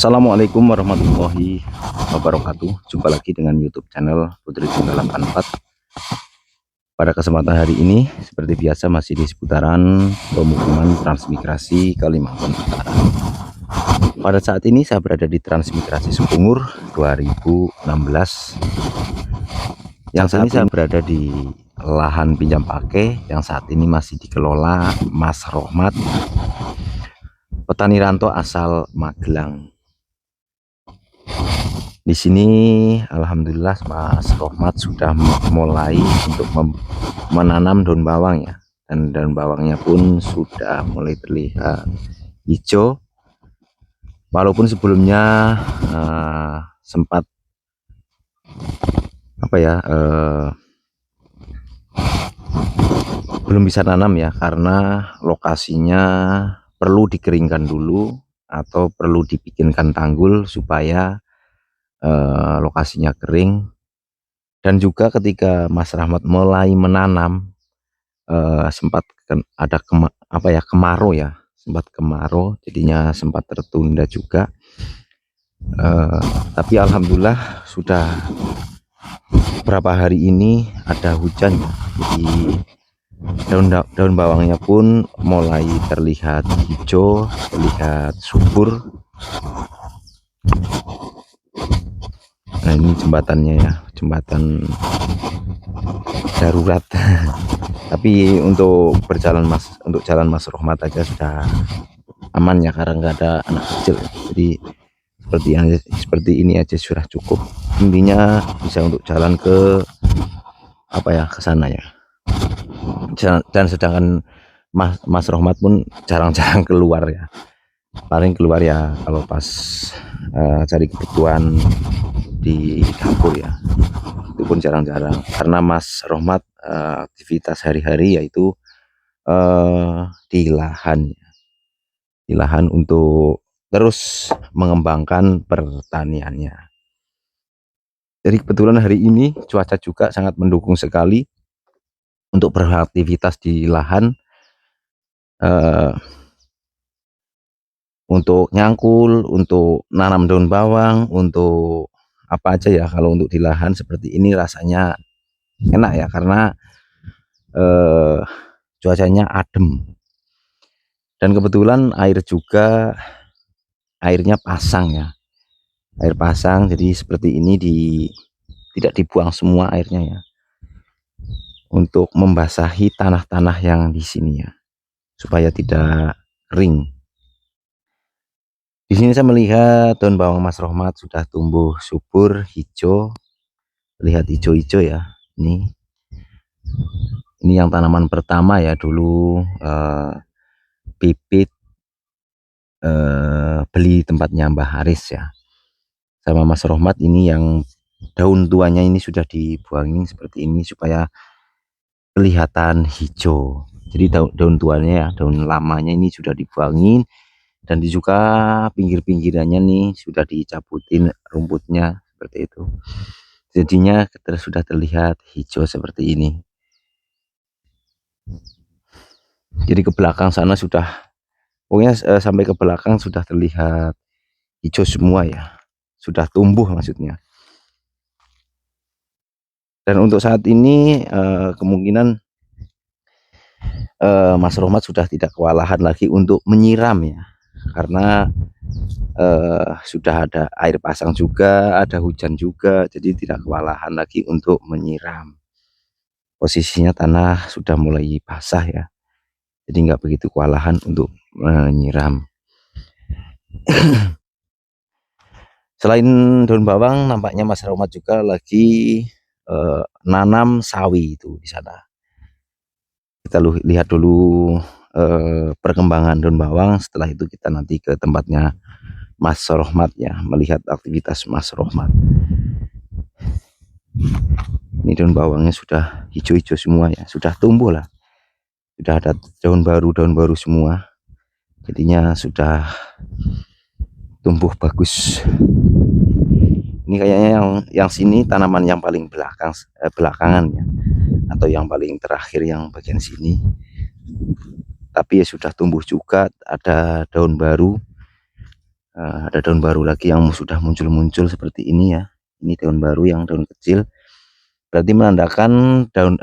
Assalamualaikum warahmatullahi wabarakatuh. Jumpa lagi dengan YouTube channel Putri Tunggal 84. Pada kesempatan hari ini, seperti biasa masih di seputaran pemukiman transmigrasi Kalimantan Utara. Pada saat ini saya berada di transmigrasi Supungur 2016. Yang saat ini saya berada di lahan pinjam pakai yang saat ini masih dikelola Mas Rohmat, petani rantau asal Magelang. Di sini alhamdulillah Mas Rohmat sudah mulai untuk menanam daun bawang ya, dan daun bawangnya pun sudah mulai terlihat hijau, walaupun sebelumnya sempat belum bisa tanam ya, karena lokasinya perlu dikeringkan dulu atau perlu dibikinkan tanggul supaya lokasinya kering. Dan juga ketika Mas Rahmat mulai menanam sempat ada kemarau ya, sempat kemarau, jadinya sempat tertunda juga. Tapi alhamdulillah sudah beberapa hari ini ada hujan ya, jadi daun bawangnya pun mulai terlihat hijau, terlihat subur. Nah, ini jembatannya ya, jembatan darurat. Tapi untuk jalan Mas Rohmat aja sudah aman ya, karena nggak ada anak kecil. Jadi seperti ini aja sudah cukup. Intinya bisa untuk jalan ke ke sana ya. Dan sedangkan Mas Rohmat pun jarang-jarang keluar ya. Paling keluar ya kalau pas cari kebutuhan di dapur ya, itu pun jarang-jarang, karena Mas Rohmat aktivitas hari-hari yaitu di lahan untuk terus mengembangkan pertaniannya. Jadi kebetulan hari ini cuaca juga sangat mendukung sekali untuk beraktivitas di lahan, untuk nyangkul, untuk nanam daun bawang, untuk apa aja ya. Kalau untuk di lahan seperti ini rasanya enak ya, karena cuacanya adem, dan kebetulan airnya pasang ya, air pasang. Jadi seperti ini tidak dibuang semua airnya ya, untuk membasahi tanah-tanah yang di sini ya, supaya tidak kering. Di sini saya melihat daun bawang Mas Rohmat sudah tumbuh subur, hijau, lihat hijau-hijau ya. Ini yang tanaman pertama ya, dulu pipit beli tempatnya Mbah Haris ya, sama Mas Rohmat. Ini yang daun tuanya ini sudah dibuangin seperti ini supaya kelihatan hijau. Jadi daun tuanya ya, daun lamanya ini sudah dibuangin, dan juga pinggir-pinggirannya nih sudah dicabutin rumputnya seperti itu. Jadinya sudah terlihat hijau seperti ini. Jadi ke belakang sana sudah, pokoknya sampai ke belakang sudah terlihat hijau semua ya, sudah tumbuh maksudnya. Dan untuk saat ini kemungkinan Mas Rohmat sudah tidak kewalahan lagi untuk menyiram ya, karena sudah ada air pasang juga, ada hujan juga, jadi tidak kewalahan lagi untuk menyiram. Posisinya tanah sudah mulai basah ya, jadi nggak begitu kewalahan untuk menyiram. Selain daun bawang, nampaknya Mas Rohmat juga lagi nanam sawi itu di sana. Kita lihat dulu perkembangan daun bawang, setelah itu kita nanti ke tempatnya Mas Rohmat ya, melihat aktivitas Mas Rohmat. Ini daun bawangnya sudah hijau-hijau semua ya, sudah tumbuh lah, sudah ada daun baru semua, jadinya sudah tumbuh bagus. Ini kayaknya yang sini tanaman yang paling belakangan ya, atau yang paling terakhir yang bagian sini. Tapi ya sudah tumbuh juga, ada daun baru. ada daun baru lagi yang sudah muncul-muncul seperti ini ya. Ini daun baru yang daun kecil, berarti menandakan daun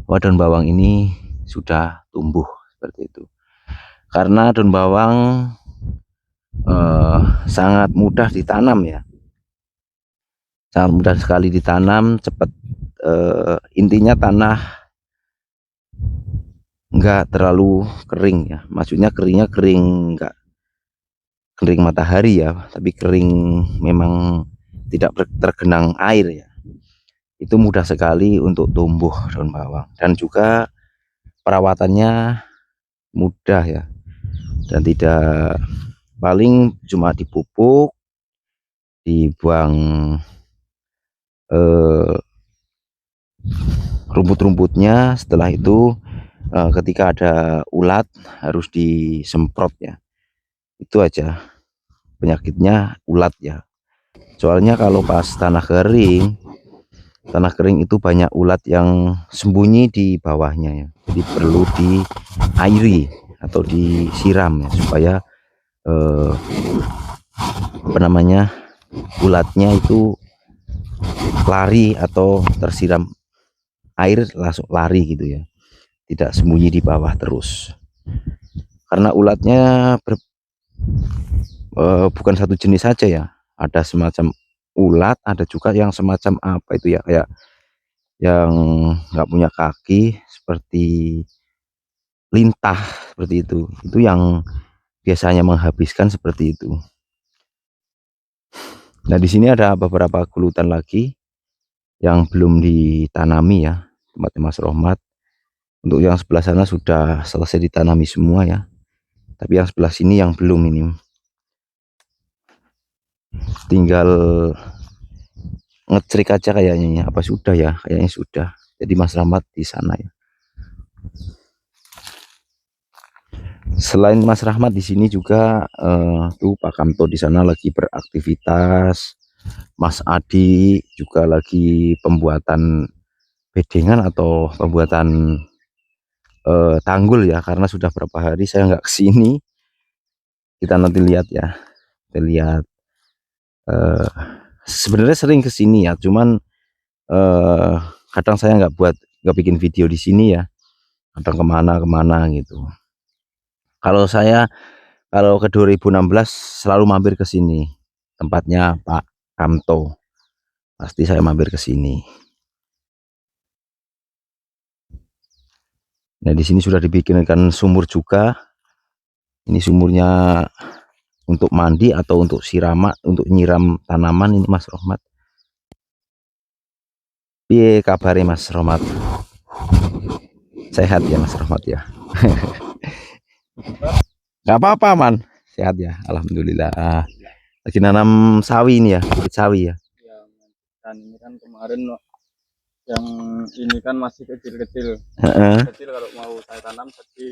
daun bawang ini sudah tumbuh seperti itu. Karena daun bawang sangat mudah ditanam ya, sangat mudah sekali ditanam, cepat. Intinya tanah nggak terlalu kering ya, maksudnya keringnya kering nggak kering matahari ya, tapi kering memang tidak tergenang air ya. Itu mudah sekali untuk tumbuh daun bawang, dan juga perawatannya mudah ya, dan tidak, paling cuma dipupuk, dibuang rumput-rumputnya. Setelah itu ketika ada ulat harus disemprot ya, itu aja penyakitnya, ulat ya. Soalnya kalau pas tanah kering itu banyak ulat yang sembunyi di bawahnya ya, jadi perlu diairi atau disiram ya, supaya ulatnya itu lari atau tersiram air langsung lari gitu ya, tidak sembunyi di bawah terus. Karena ulatnya bukan satu jenis saja ya, ada semacam ulat, ada juga yang semacam apa itu ya, kayak yang nggak punya kaki seperti lintah seperti itu yang biasanya menghabiskan seperti itu. Nah, di sini ada beberapa gulutan lagi yang belum ditanami ya, tempatnya Mas Rohmat. Untuk yang sebelah sana sudah selesai ditanami semua ya, tapi yang sebelah sini yang belum, ini tinggal ngecrik aja kayaknya ya, apa sudah ya, kayaknya sudah. Jadi Mas Rahmat di sana ya. Selain Mas Rahmat di sini juga tuh Pak Kamto di sana lagi beraktivitas. Mas Adi juga lagi pembuatan bedengan atau pembuatan tanggul ya, karena sudah berapa hari saya nggak kesini. Kita nanti lihat ya, kita lihat. Sebenarnya sering kesini ya, cuman kadang saya nggak bikin video di sini ya, kadang kemana gitu. Kalau saya ke 2016 selalu mampir ke sini, tempatnya Pak Kamto, pasti saya mampir ke sini. Nah, di sini sudah dibikinkan sumur juga. Ini sumurnya untuk mandi atau untuk siraman, untuk nyiram tanaman ini Mas Rohmat. Piye kabare Mas Rohmat? Sehat ya Mas Rohmat ya? Gak apa-apa man, sehat ya, alhamdulillah. Lagi nanam sawi ini ya, bibit sawi ya. Dan ini kan kemarin yang ini kan masih kecil-kecil. Kecil kalau mau saya tanam, jadi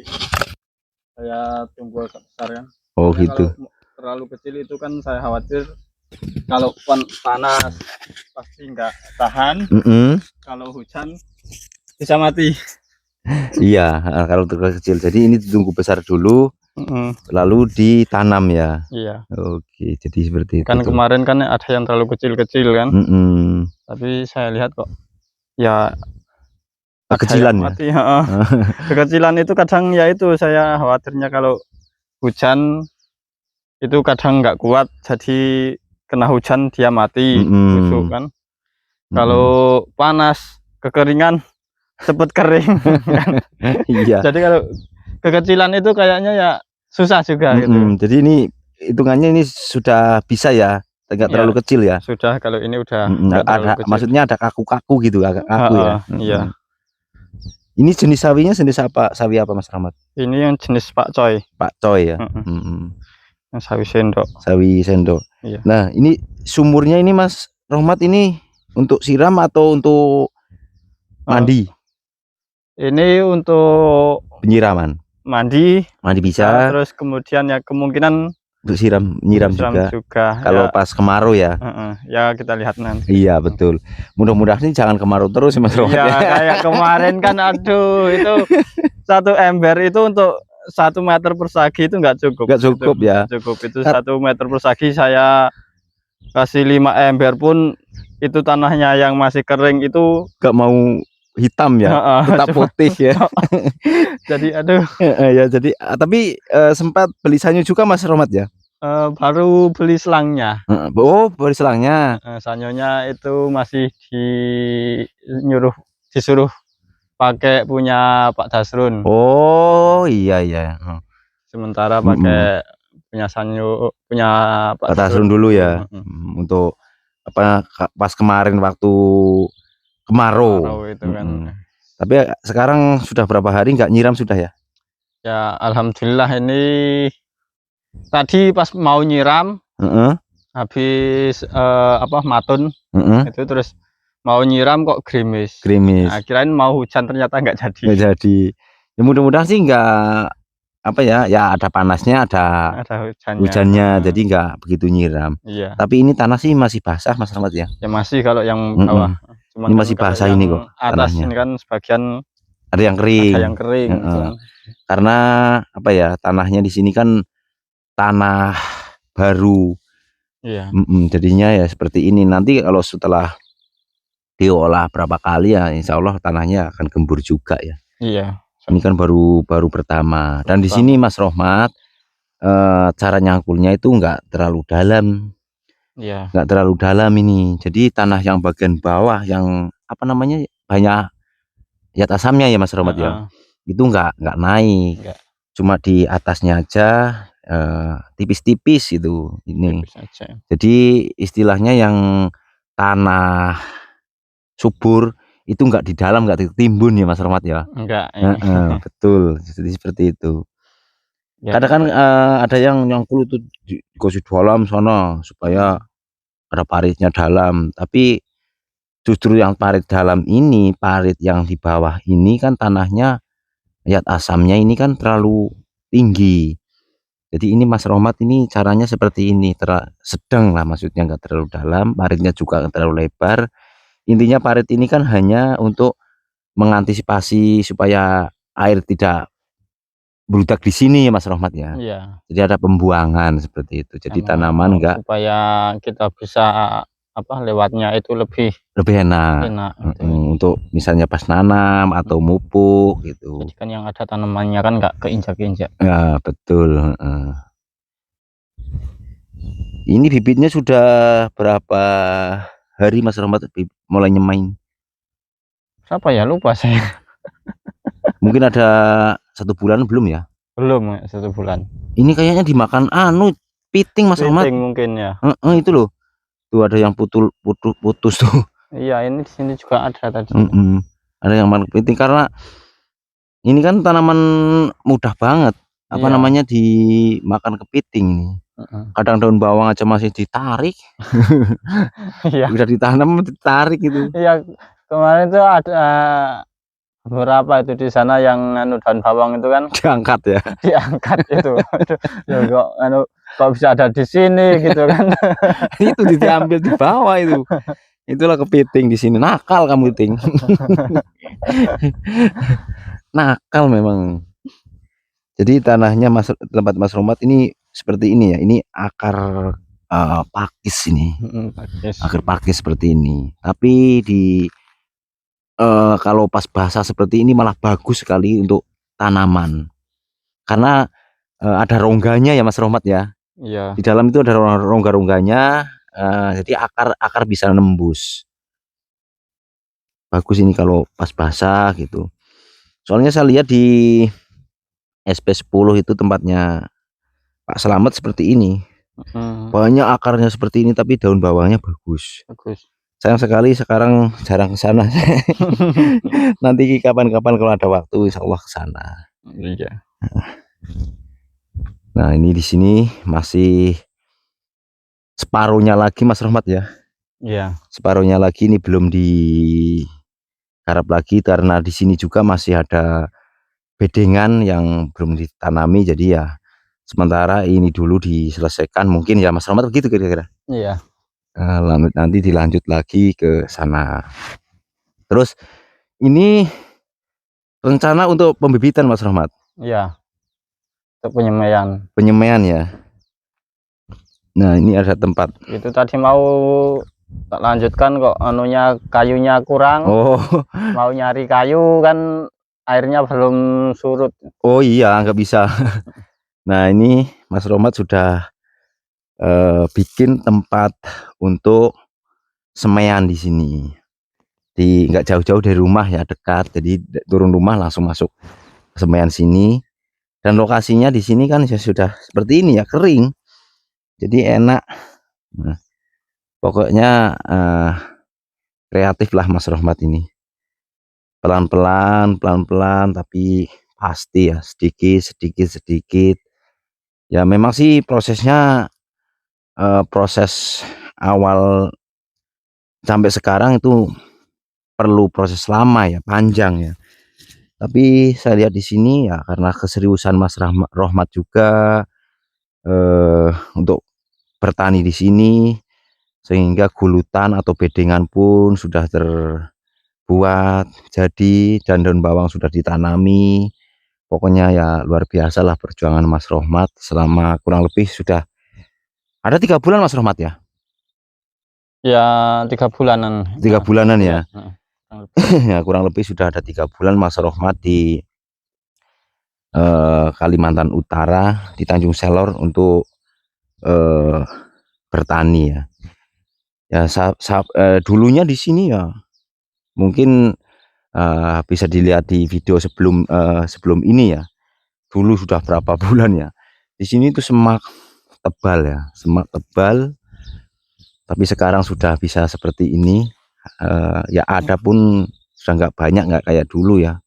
saya tunggu agak besar kan. Oh gitu. Kalau terlalu kecil itu kan saya khawatir kalau panas pasti nggak tahan. Kalau hujan bisa mati. Iya, kalau terlalu kecil. Jadi ini ditunggu besar dulu, lalu ditanam ya. Iya. Oke, jadi seperti kan itu. Kemarin kan ada yang terlalu kecil-kecil kan. Tapi saya lihat kok ya kekecilan ya. Mati, ya. Kekecilan itu kadang ya itu saya khawatirnya kalau hujan itu kadang nggak kuat, jadi kena hujan dia mati, busuk kan. Kalau panas kekeringan cepet kering kan? Iya. Jadi kalau kekecilan itu kayaknya ya susah juga gitu. Jadi ini hitungannya ini sudah bisa ya, nggak terlalu kecil ya. Sudah, kalau ini udah ada, maksudnya ada kaku-kaku gitu, agak kaku ya. Iya. Ini jenis sawinya jenis apa? Sawi apa Mas Rahmat? Ini yang jenis Pak Coy. Pak Coy ya. Yang sawi sendok. Sawi sendok. Iya. Nah, ini sumurnya ini Mas Rahmat ini untuk siram atau untuk mandi? Ini untuk penyiraman. Mandi bisa. Terus kemudian ya kemungkinan untuk nyiram juga. Kalau ya, pas kemarau ya. Ya kita lihat nanti. Iya betul. Mudah-mudahan ini jangan kemarau terus Mas Rohmat. Iya, kayak kemarin kan aduh itu 1 ember itu untuk 1 meter persegi itu nggak cukup. Nggak cukup Itu ya. nggak cukup. Itu 1 meter persegi saya kasih 5 ember pun itu tanahnya yang masih kering itu Nggak mau hitam ya, heeh, tetap cuma putih ya. jadi aduh, Ya jadi tapi sempat beli sanyu juga Mas Rohmat ya? baru beli selangnya. Oh, beli selangnya. Sanyonya itu masih disuruh pakai punya Pak Dasrun. Oh, iya iya. Sementara pakai punya sanyo punya Pak Pak Tasrun Dasrun dulu ya. Untuk apa pas kemarin waktu kemarau. itu kan. Tapi sekarang sudah berapa hari nggak nyiram sudah ya? Ya alhamdulillah ini tadi pas mau nyiram habis matun itu terus mau nyiram kok gerimis. Gerimis. Nah, kirain mau hujan ternyata nggak jadi. Nggak jadi. Ya mudah-mudahan sih nggak apa ya, ya ada panasnya, ada hujannya, jadi nggak begitu nyiram. Iya. Tapi ini tanah sih masih basah Mas Rahmat ya? Ya masih kalau yang bawah. Cuman ini masih basah ini kok atas tanahnya. ini kan sebagian ada yang kering. Ada yang kering. Gitu kan. Karena apa ya, tanahnya di sini kan tanah baru. Iya. Jadinya ya seperti ini. Nanti kalau setelah diolah berapa kali ya, insya Allah tanahnya akan gembur juga ya. Iya. Ini kan baru pertama. Dan di sini Mas Rohmat cara nyangkulnya itu nggak terlalu dalam. Iya. Nggak terlalu dalam ini. Jadi tanah yang bagian bawah yang apa namanya banyak zat asamnya ya Mas Rohmat ya. Itu nggak naik. Enggak. Cuma di atasnya aja tipis-tipis itu ini. Tipis aja. Jadi istilahnya yang tanah subur itu enggak di dalam, enggak ditimbun ya Mas Rohmat ya. Enggak. Betul, jadi seperti itu. Ya, kadang kan ada yang nyangkul itu dikasih dalam sana supaya ada paritnya dalam, tapi justru yang parit dalam ini, parit yang di bawah ini kan tanahnya zat asamnya ini kan terlalu tinggi. Jadi ini Mas Rohmat ini caranya seperti ini, sedang lah maksudnya, enggak terlalu dalam, paritnya juga enggak terlalu lebar. Intinya parit ini kan hanya untuk mengantisipasi supaya air tidak berudak di sini ya Mas Rohmat ya. Iya. Jadi ada pembuangan seperti itu. Jadi tanaman enggak, supaya kita bisa lewatnya itu lebih enak. gitu. Untuk misalnya pas nanam atau mupuk gitu. Jadi kan yang ada tanamannya kan enggak keinjak-injak. Ya betul. Ini bibitnya sudah berapa hari Mas Rohmat mulai nyemain? Berapa ya, lupa saya. Mungkin ada 1 bulan belum ya? Belum, 1 bulan. Ini kayaknya dimakan piting Mas Rohmat. Piting mungkin ya. Itu loh. Tuh ada yang putus tuh. Iya, ini di sini juga ada tadi. Ada yang makan piting karena ini kan tanaman mudah banget namanya dimakan kepiting ini. Kadang daun bawang aja masih ditarik. Iya. Udah ditanam ditarik gitu. Iya, kemarin tuh ada beberapa itu di sana yang daun bawang itu kan diangkat ya. Diangkat itu. Kok bisa ada di sini gitu kan. Itu diambil di bawah itu. Itulah kepiting di sini. Nakal kamu ting. Nakal memang. Jadi tanahnya tempat Mas Rohmat ini seperti ini ya. Ini akar pakis ini. Akar pakis seperti ini. Tapi kalau pas basah seperti ini malah bagus sekali untuk tanaman. Karena ada rongganya ya Mas Rohmat ya. Iya. Di dalam itu ada rongga-rongganya. Jadi akar bisa nembus. Bagus ini kalau pas basah gitu. Soalnya saya lihat di SP10 itu tempatnya Pak Slamet seperti ini. Banyak akarnya seperti ini tapi daun bawangnya bagus. Sayang sekali sekarang jarang ke sana. Nanti kapan-kapan kalau ada waktu insya Allah ke sana. Iya. Nah, ini di sini masih separuhnya lagi Mas Rohmat ya. Iya. Separuhnya lagi ini belum digarap lagi karena di sini juga masih ada bedengan yang belum ditanami, jadi ya sementara ini dulu diselesaikan mungkin ya Mas Rohmat begitu kira-kira. Iya. Nanti dilanjut lagi ke sana. Terus ini rencana untuk pembibitan Mas Rohmat. Iya. untuk penyemaian. Penyemaian ya. Nah, ini ada tempat. Itu tadi mau tak lanjutkan kok anunya, kayunya kurang. Oh. Mau nyari kayu kan airnya belum surut. Oh iya, nggak bisa. Nah, ini Mas Rohmat sudah bikin tempat untuk semaian di sini. Nggak jauh-jauh dari rumah ya, dekat. Jadi turun rumah langsung masuk semaian sini. Dan lokasinya di sini kan ya sudah seperti ini ya, kering. Jadi enak. Nah, pokoknya kreatif lah Mas Rohmat ini. Pelan-pelan, tapi pasti ya, sedikit. Ya memang sih prosesnya, proses awal sampai sekarang itu perlu proses lama ya, panjang ya. Tapi saya lihat di sini ya karena keseriusan Mas Rohmat juga untuk bertani di sini, sehingga gulutan atau bedengan pun sudah terbuat jadi, dan daun bawang sudah ditanami. Pokoknya ya luar biasa lah perjuangan Mas Rohmat selama kurang lebih sudah ada 3 bulan Mas Rohmat ya. Ya 3 bulanan. 3 bulanan ya. Ya kurang lebih sudah ada 3 bulan Mas Rohmat di Kalimantan Utara, di Tanjung Selor untuk bertani ya. Ya dulunya di sini ya mungkin bisa dilihat di video sebelum ini ya. Dulu sudah berapa bulan ya. Di sini itu semak tebal ya, semak tebal. Tapi sekarang sudah bisa seperti ini. Ya ada pun sudah nggak banyak, nggak kayak dulu ya.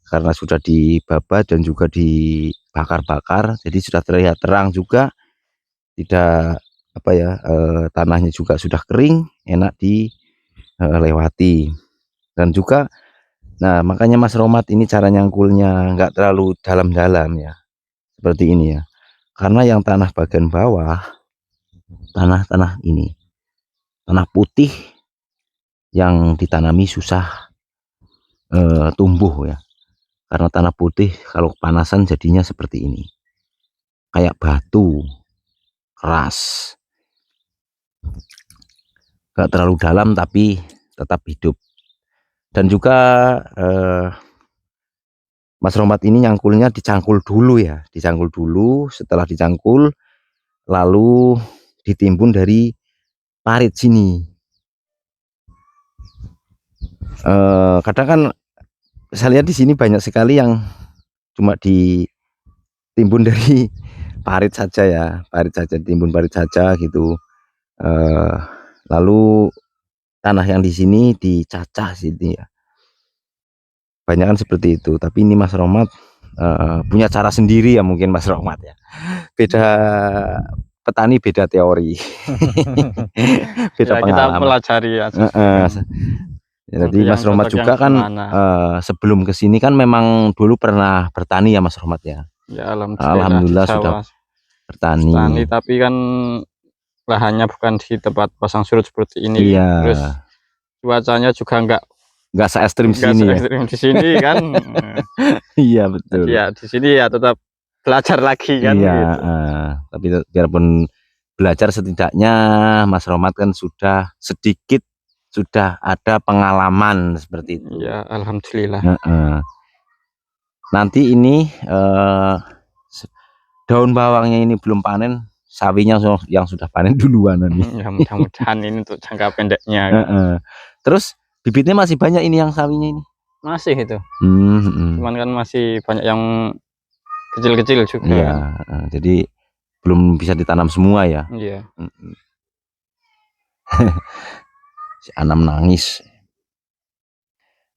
Karena sudah dibabat dan juga dibakar-bakar, jadi sudah terlihat terang juga, tidak apa ya, tanahnya juga sudah kering, enak dilewati. Dan juga nah makanya Mas Rohmat ini cara nyangkulnya nggak terlalu dalam-dalam ya, seperti ini ya, karena yang tanah bagian bawah, tanah ini tanah putih yang ditanami susah tumbuh ya. Karena tanah putih kalau kepanasan jadinya seperti ini, kayak batu keras, gak terlalu dalam tapi tetap hidup. Dan juga Mas Rohmat ini nyangkulnya dicangkul dulu ya, dicangkul dulu. Setelah dicangkul lalu ditimbun dari parit sini. Kadang kan saya lihat di sini banyak sekali yang cuma ditimbun dari parit saja ya, ditimbun parit saja gitu. Lalu tanah yang di sini dicacah sini ya, banyak kan seperti itu. Tapi ini Mas Rohmat punya cara sendiri ya, mungkin Mas Rohmat ya, beda petani, beda teori. Beda Ya, kita pengalaman. pelajari aja. Jadi Mas Rohmat juga kan sebelum kesini kan memang dulu pernah bertani ya Mas Rohmat ya. Ya Alhamdulillah sudah bertani. Tapi kan lahannya bukan di tempat pasang surut seperti ini. Iya. Terus cuacanya juga nggak se ekstrim sini ya. di sini kan. Iya betul. Ya di sini ya tetap belajar lagi kan. Iya. Gitu. Tapi biarpun belajar, setidaknya Mas Rohmat kan sudah ada pengalaman seperti itu. Ya alhamdulillah. Nanti ini daun bawangnya ini belum panen, sawinya yang sudah panen duluan nih. Ya mudah-mudahan ini untuk jangka pendeknya. Terus bibitnya masih banyak ini yang sawinya ini? Masih itu. Cuman kan masih banyak yang kecil-kecil juga. Iya, jadi belum bisa ditanam semua ya. Iya. Si Anam nangis.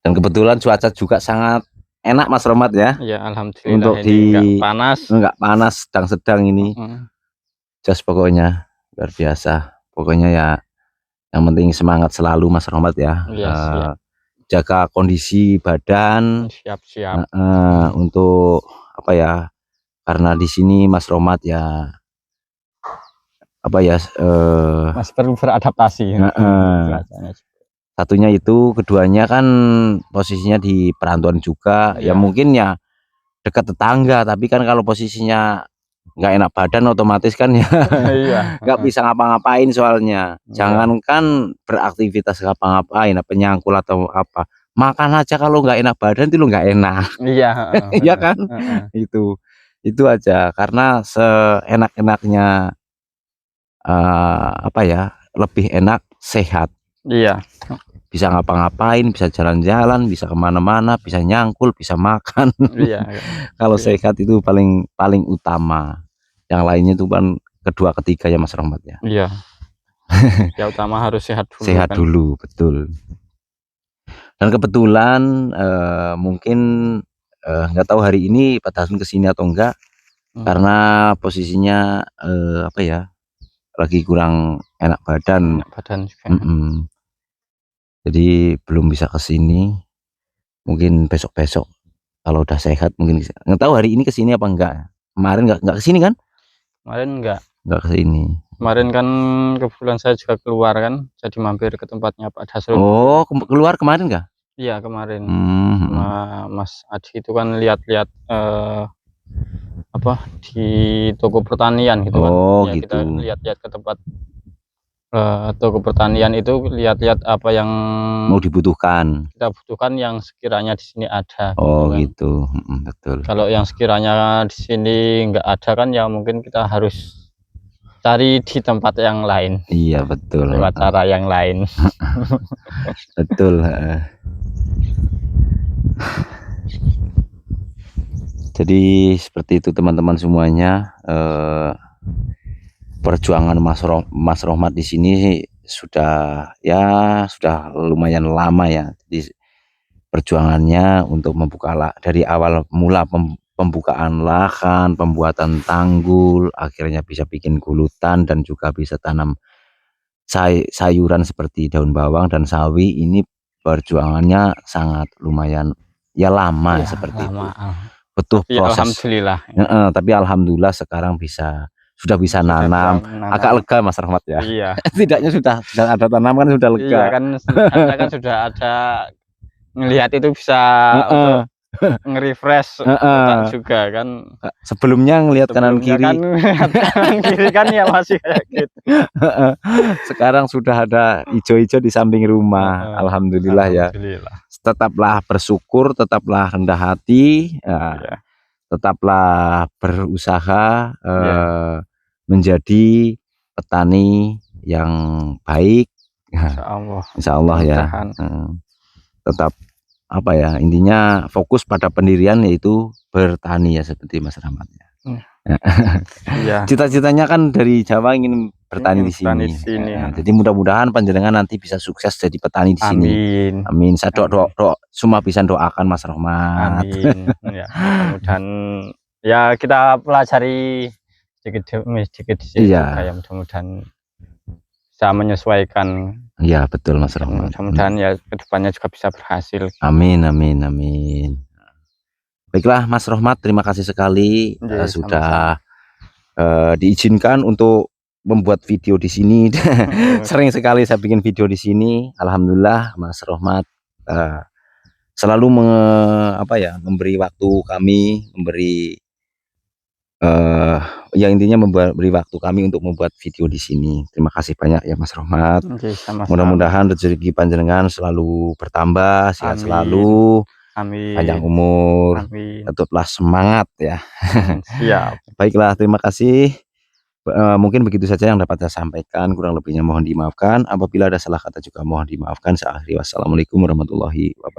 Dan kebetulan cuaca juga sangat enak Mas Rohmat ya. Iya alhamdulillah. Untuk nggak panas, sedang-sedang ini. Just pokoknya luar biasa. Pokoknya ya yang penting semangat selalu Mas Rohmat ya. Jaga kondisi badan. Siap-siap. Untuk apa ya? Karena di sini Mas Rohmat ya masih perlu beradaptasi. Satunya itu, keduanya kan posisinya di perantauan juga ya, mungkin ya dekat tetangga, tapi kan kalau posisinya nggak enak badan otomatis kan ya Iya, nggak bisa ngapa-ngapain soalnya. Iya. Jangankan beraktivitas ngapa-ngapain, apa nyangkul atau apa, makan aja kalau nggak enak badan itu lo nggak enak. Iya, heeh, Iya bener, kan? heeh. Itu aja, karena seenak-enaknya apa ya, lebih enak sehat. Iya, Bisa ngapa-ngapain, bisa jalan-jalan, bisa kemana-mana, bisa nyangkul, bisa makan. iya, Kalau iya, sehat itu paling paling utama. Yang lainnya itu kan kedua ketiga ya Mas Rahmat ya. iya. Ya utama harus sehat dulu Sehat kan. dulu, betul. Dan kebetulan mungkin nggak tahu hari ini Pak Dasun kesini atau enggak, karena posisinya apa ya, lagi kurang enak badan. Enak badan juga. Jadi belum bisa kesini. Mungkin besok-besok kalau udah sehat mungkin nggak tahu hari ini kesini apa enggak. Kemarin nggak kesini kan? Kemarin enggak. Nggak kesini. Kemarin kan kebetulan saya juga keluar kan, jadi mampir ke tempatnya Pak Dasrul. Oh, keluar kemarin nggak? Iya, kemarin. Hmm. Mas Adi itu kan lihat-lihat apa di toko pertanian gitu kan. Oh, Ya, kita gitu. lihat-lihat ke tempat toko pertanian itu, lihat-lihat apa yang Mau dibutuhkan. kita butuhkan yang sekiranya di sini ada. Oh, kan. gitu. Betul. Kalau yang sekiranya di sini nggak ada kan, ya mungkin kita harus cari di tempat yang lain. Iya, betul. Lewat cara yang lain. Betul. Jadi seperti itu teman-teman semuanya. Perjuangan Mas Rohmat di sini sudah lumayan lama ya. Jadi perjuangannya untuk membuka dari awal mula pembukaan lahan, pembuatan tanggul, akhirnya bisa bikin gulutan dan juga bisa tanam sayuran seperti daun bawang dan sawi. Ini perjuangannya sangat lumayan ya lama, Ya, seperti lama. itu. Betul proses. Alhamdulillah. Tapi alhamdulillah sekarang sudah bisa nanam. Agak lega Mas Rahmat ya. Iya. Tidaknya sudah ada tanaman sudah lega. Iya kan, Anda kan sudah ada ngelihat itu bisa untuk nge-refresh otak juga kan. Sebelumnya ngelihat kanan kiri kan kanan kiri kan ya masih kayak gitu. Sekarang sudah ada hijau-hijau di samping rumah. Alhamdulillah ya. Tetaplah bersyukur, tetaplah rendah hati, tetaplah berusaha menjadi petani yang baik. Insya Allah ya. Tetap apa ya, intinya fokus pada pendirian yaitu bertani ya, seperti Mas Rahmat ya. Cita-citanya kan dari Jawa ingin bertani di sini. Jadi mudah-mudahan panjenengan nanti bisa sukses jadi petani di sini. Amin. Saya semua bisa doakan Mas Rahmat. Amin. Ya, mudah-mudahan ya kita pelajari sedikit iya. ya, mudah-mudahan bisa menyesuaikan. Iya, betul Mas Rahmat. Mudah-mudahan ya kedepannya juga bisa berhasil. Amin, amin, amin. Baiklah Mas Rahmat, terima kasih sekali sudah diizinkan untuk membuat video di sini. Sering sekali saya bikin video di sini. Alhamdulillah Mas Rahmat selalu memberi waktu kami, memberi ya intinya memberi waktu kami untuk membuat video di sini. Terima kasih banyak ya Mas Rahmat. Mudah-mudahan rezeki panjenengan selalu bertambah, sehat selalu. Amin. Panjang umur. Amin. Tetaplah semangat ya. Siap. Baiklah, terima kasih. Mungkin begitu saja yang dapat saya sampaikan, kurang lebihnya mohon dimaafkan. Apabila ada salah kata juga mohon dimaafkan. Saya akhiri, wassalamualaikum warahmatullahi wabarakatuh.